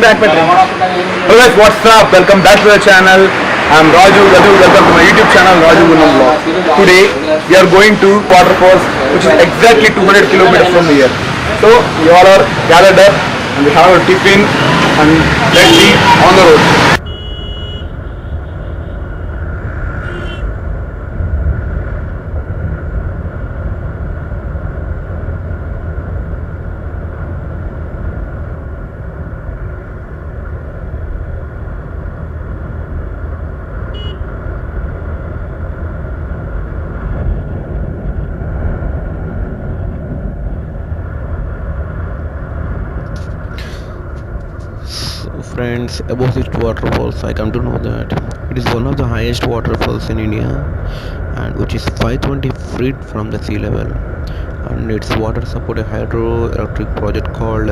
back my drink. Hello guys, what's up? Welcome back to the channel. I'm Raju. Welcome to my YouTube channel, Raju Gunam Vlog. Today we are going to waterfalls, which is exactly 200 kilometers from here. So you all are gathered up and we have a tiffin and let's be on the road. Friends, about this waterfalls, I come to know that it is one of the highest waterfalls in India, and which is 520 feet from the sea level, and its water support a hydroelectric project called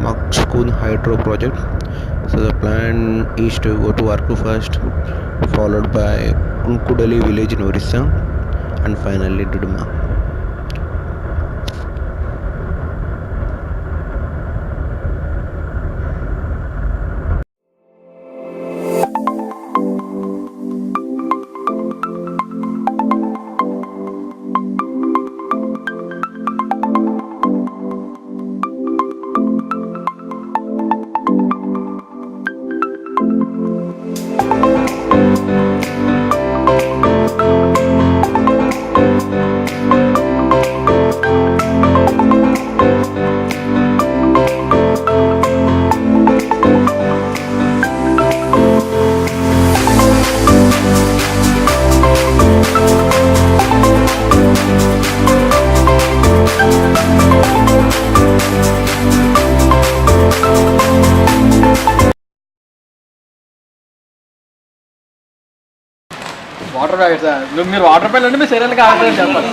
Machkund hydro project. So the plan is to go to Arku first, followed by Unkudali village in Odisha, and finally Duduma. Water packet sir మీరు water packet అంటే మీ శరీరానికి ఆగదని చెప్పాలి.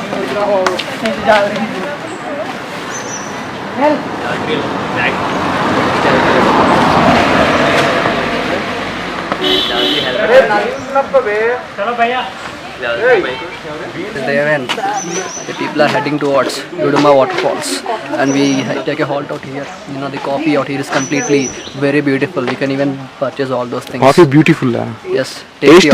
The people are heading towards Duduma Waterfalls, and we take a halt out here. You know, the coffee out here is completely very beautiful. We can even purchase all those things. Coffee beautiful. Yes, Tasty.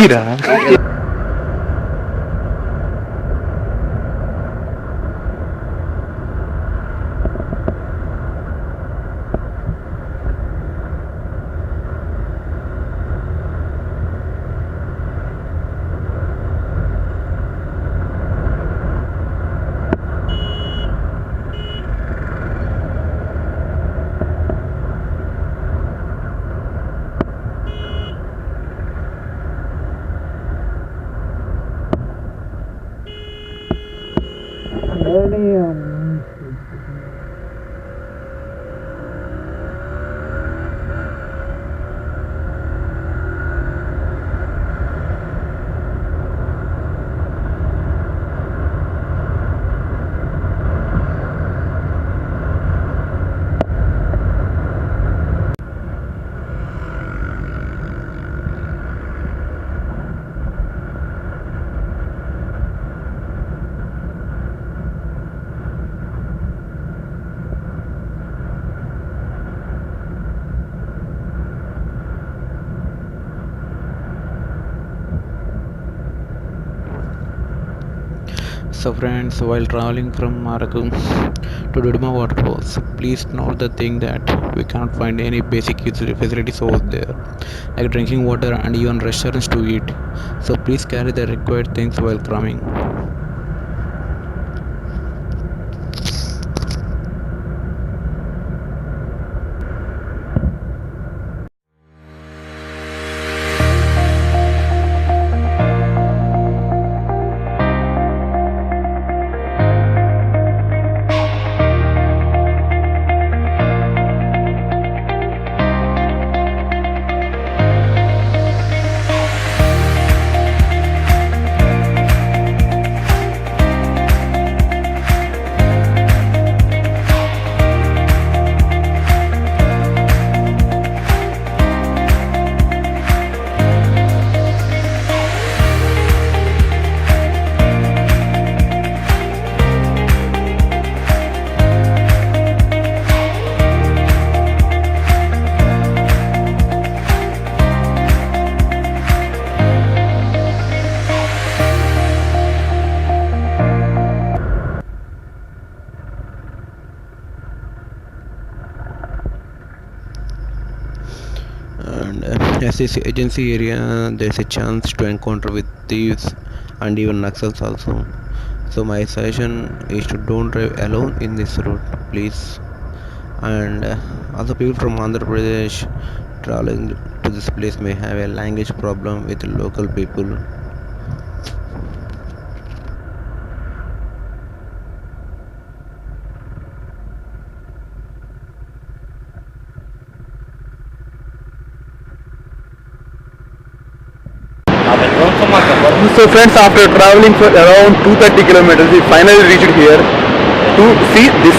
So friends, while traveling from Araku to Duduma Waterfalls, please note the thing that we cannot find any basic facilities over there, like drinking water and even restaurants to eat. So please carry the required things while coming. As this agency area, there's a chance to encounter with thieves and even Naxals also. So my suggestion is to don't drive alone in this route, please. And other people from Andhra Pradesh traveling to this place may have a language problem with local people. So friends, after traveling for around 230 kilometers, we finally reached here to see this.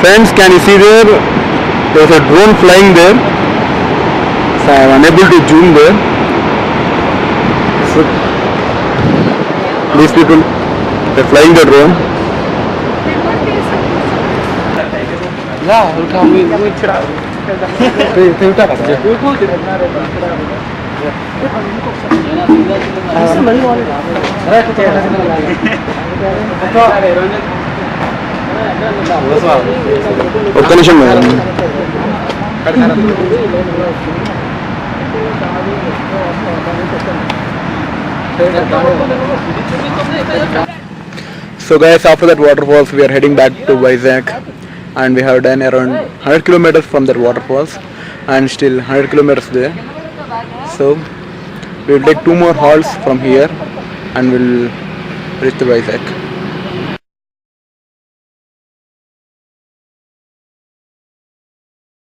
Friends, can you see there? There's a drone flying there. So I am unable to zoom there. So these people, they're flying the drone. ఒక్క నిమిషం madam. So guys, after that waterfalls, we are heading back to Vizag, and we have done around 100 kilometers from that waterfalls, and still 100 kilometers there. So we will take 2 more halts from here, and we'll reach the Vizag.